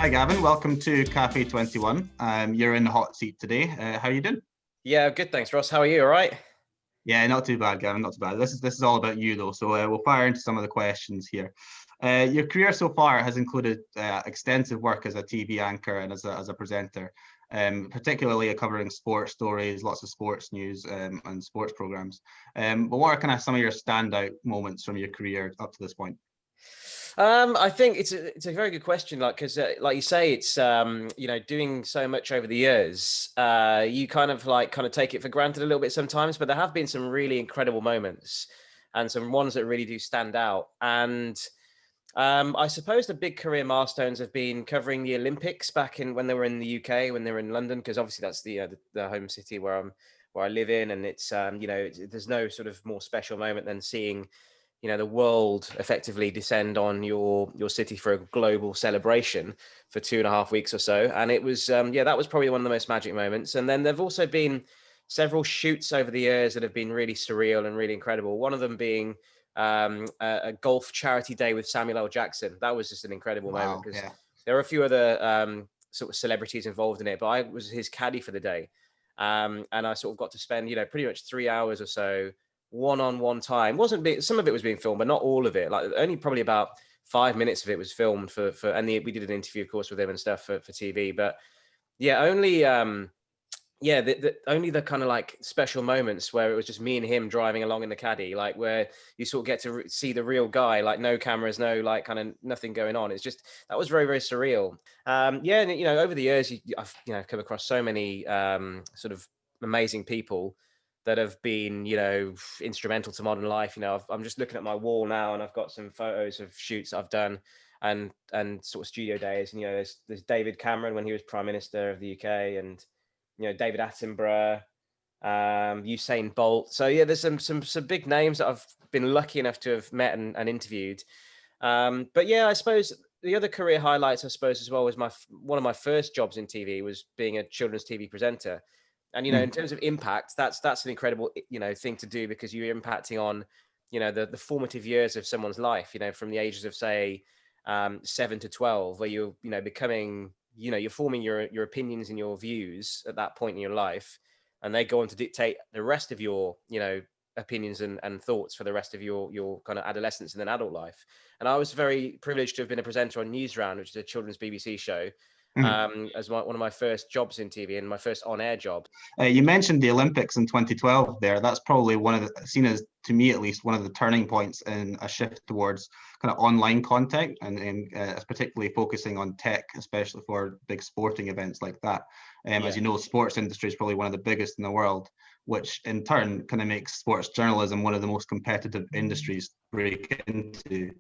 Hi Gavin, welcome to Café 21. You're in the hot seat today. How are you doing? Yeah, good. Thanks, Ross. How are you? All right? Yeah, not too bad, Gavin. Not too bad. This is all about you though, so we'll fire into some of the questions here. Your career so far has included extensive work as a TV anchor and as a presenter, particularly covering sports stories, lots of sports news and sports programs. But what are kind of some of your standout moments from your career up to this point? I think it's a very good question. Because like you say, it's doing so much over the years, you kind of take it for granted a little bit sometimes. But there have been some really incredible moments, and some ones that really do stand out. And I suppose the big career milestones have been covering the Olympics back in when they were in the UK, when they were in London, because obviously that's the home city where I live in, and it's there's no sort of more special moment than seeing the world effectively descend on your city for a global celebration for 2.5 weeks or so. And it was that was probably one of the most magic moments. And then there've also been several shoots over the years that have been really surreal and really incredible, one of them being a golf charity day with Samuel L. Jackson. That was just an incredible moment, Wow, because yeah. there were a few other sort of celebrities involved in it, but I was his caddy for the day. And I sort of got to spend pretty much 3 hours or so one-on-one time. Some of it was being filmed, but not all of it. Like only probably about 5 minutes of it was filmed we did an interview, of course, with him and stuff for TV. But yeah, only the kind of like special moments where it was just me and him driving along in the caddy, like where you sort of get to see the real guy, like no cameras, no like kind of nothing going on. It's just, that was very, very surreal. And over the years, I've come across so many sort of amazing people that have been instrumental to modern life. I'm just looking at my wall now, and I've got some photos of shoots that I've done and sort of studio days. And there's David Cameron when he was Prime Minister of the UK, and David Attenborough, Usain Bolt. So yeah, there's some big names that I've been lucky enough to have met and interviewed. But yeah, I suppose the other career highlights, I suppose, as well, was one of my first jobs in TV was being a children's TV presenter. And in terms of impact, that's an incredible thing to do, because you're impacting on the formative years of someone's life. From the ages of say 7 to 12, where you're becoming you're forming your opinions and your views at that point in your life, and they go on to dictate the rest of your opinions and thoughts for the rest of your kind of adolescence and then adult life. And I was very privileged to have been a presenter on Newsround, which is a children's BBC show, as one of my first jobs in TV and my first on-air job. You mentioned the Olympics in 2012 there. That's probably seen as, to me at least, one of the turning points in a shift towards kind of online content, and particularly focusing on tech, especially for big sporting events like that. As you know, sports industry is probably one of the biggest in the world, which in turn kind of makes sports journalism one of the most competitive industries to break into.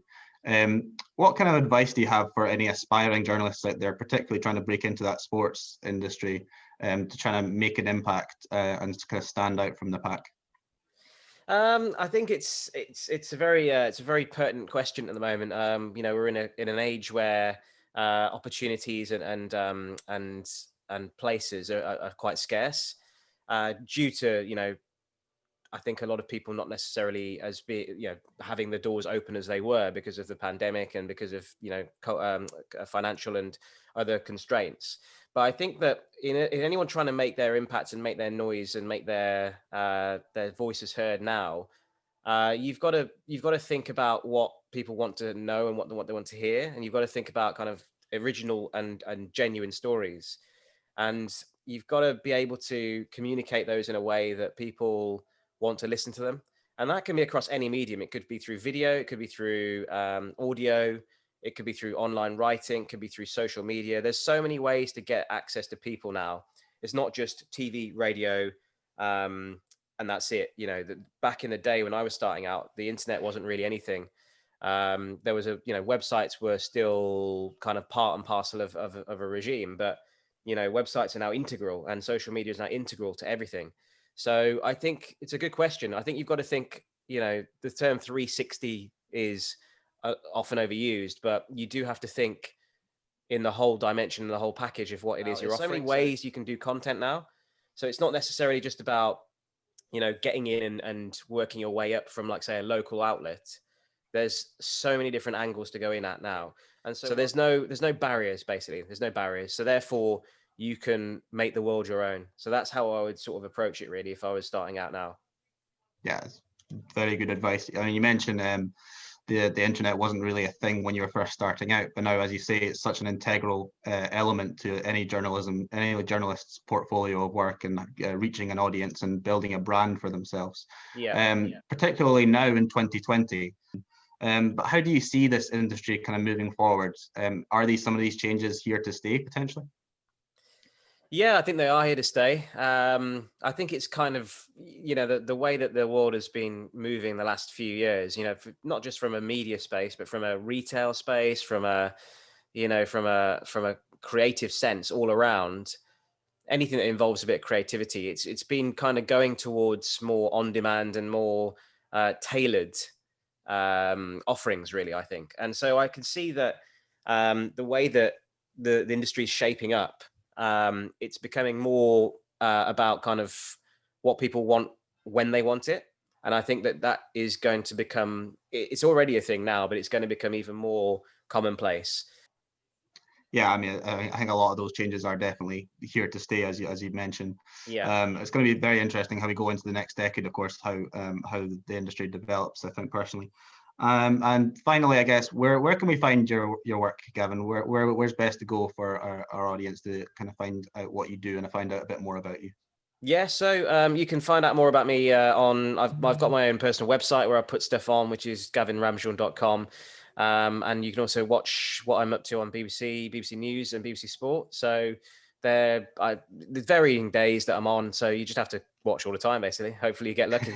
What kind of advice do you have for any aspiring journalists out there, particularly trying to break into that sports industry, to try to make an impact and to kind of stand out from the pack? I think it's a very pertinent question at the moment. We're in an age where opportunities and places are quite scarce, due to I think a lot of people not necessarily having the doors open as they were because of the pandemic and because of financial and other constraints. But I think that in anyone trying to make their impact and make their noise and make their voices heard now, you've got to think about what people want to know and what they want to hear, and you've got to think about kind of original and genuine stories, and you've got to be able to communicate those in a way that people want to listen to them. And that can be across any medium. It could be through video, it could be through audio, it could be through online writing, it could be through social media. There's so many ways to get access to people now. It's not just TV, radio, and that's it. Back in the day when I was starting out, the internet wasn't really anything. There was websites were still kind of part and parcel of a regime, but websites are now integral, and social media is now integral to everything. So I think it's a good question. I think you've got to think, the term 360 is often overused, but you do have to think in the whole dimension and the whole package of what it is you're offering. So many ways you can do content now. So it's not necessarily just about, getting in and working your way up from, like, say, a local outlet, there's so many different angles to go in at now. And so there's no barriers, basically. There's no barriers. So therefore, you can make the world your own. So that's how I would sort of approach it, really, if I was starting out now. Yeah, it's very good advice. I mean, you mentioned the internet wasn't really a thing when you were first starting out, but now, as you say, it's such an integral element to any journalist's portfolio of work, and reaching an audience and building a brand for themselves. Particularly now in 2020. But how do you see this industry kind of moving forward? Are some of these changes here to stay potentially? Yeah, I think they are here to stay. I think it's kind of, the way that the world has been moving the last few years, not just from a media space, but from a retail space, from a creative sense all around. Anything that involves a bit of creativity, it's been kind of going towards more on demand and more tailored offerings, really, I think. And so I can see that the way that the industry is shaping up, it's becoming more about kind of what people want when they want it. And I think that is going to become, it's already a thing now, but it's going to become even more commonplace. Yeah, I mean, I think a lot of those changes are definitely here to stay, as you mentioned. Yeah. It's going to be very interesting how we go into the next decade, of course, how the industry develops, I think, personally. And finally, I guess, where can we find your work, Gavin? Where's best to go for our audience to kind of find out what you do and find out a bit more about you? Yeah, so you can find out more about me I've got my own personal website where I put stuff on, which is gavinramjaun.com. And you can also watch what I'm up to on BBC News and BBC Sport. So there's varying days that I'm on. So you just have to watch all the time, basically. Hopefully you get lucky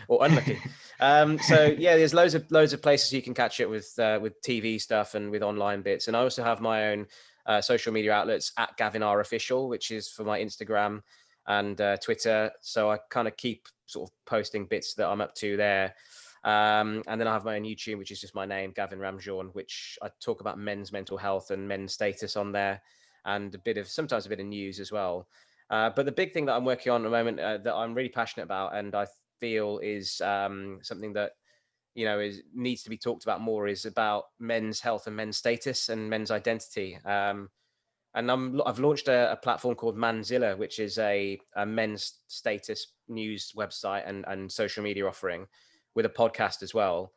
or unlucky. So yeah, there's loads of places you can catch it with TV stuff and with online bits. And I also have my own social media outlets at Gavin R Official, which is for my Instagram and Twitter. So I kind of keep sort of posting bits that I'm up to there. And then I have my own YouTube, which is just my name, Gavin Ramjaun, which I talk about men's mental health and men's status on there, and sometimes a bit of news as well. But the big thing that I'm working on at the moment that I'm really passionate about, and I feel is something that needs to be talked about more, is about men's health and men's status and men's identity. And I've launched a platform called Manzilla, which is a men's status news website and social media offering, with a podcast as well,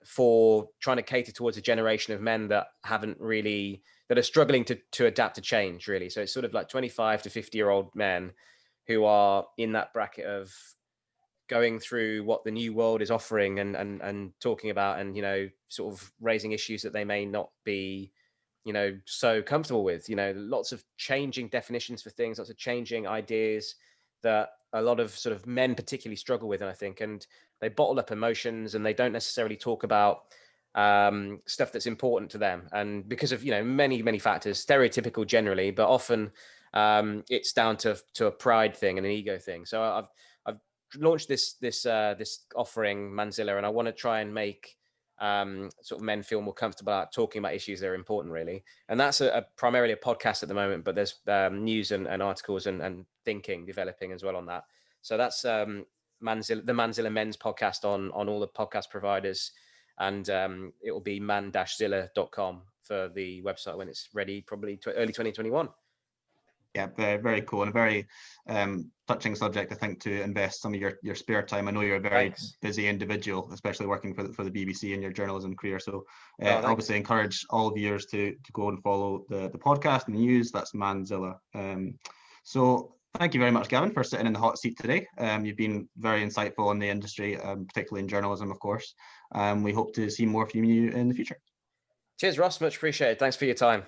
for trying to cater towards a generation of men that are struggling to adapt to change, really. So it's sort of like 25 to 50-year-old men who are in that bracket of going through what the new world is offering and talking about, and sort of raising issues that they may not be so comfortable with. Lots of changing definitions for things, lots of changing ideas that a lot of sort of men particularly struggle with, I think, and they bottle up emotions and they don't necessarily talk about stuff that's important to them, and because of many factors, stereotypical generally, but often it's down to a pride thing and an ego thing. So I've launched this offering, Manzilla, and I want to try and make sort of men feel more comfortable about talking about issues that are important, really. And that's primarily a podcast at the moment, but there's news and articles and thinking developing as well on that. So that's the Manzilla Men's podcast on all the podcast providers, and it will be man-zilla.com for the website when it's ready, probably early 2021. Yeah, very, very cool, and a very touching subject, I think, to invest some of your spare time. I know you're a very busy individual, especially working for the BBC in your journalism career. So obviously encourage all viewers to go and follow the podcast and the news. That's Manzilla. So thank you very much, Gavin, for sitting in the hot seat today. You've been very insightful on the industry, particularly in journalism, of course. We hope to see more from you in the future. Cheers, Ross. Much appreciated. Thanks for your time.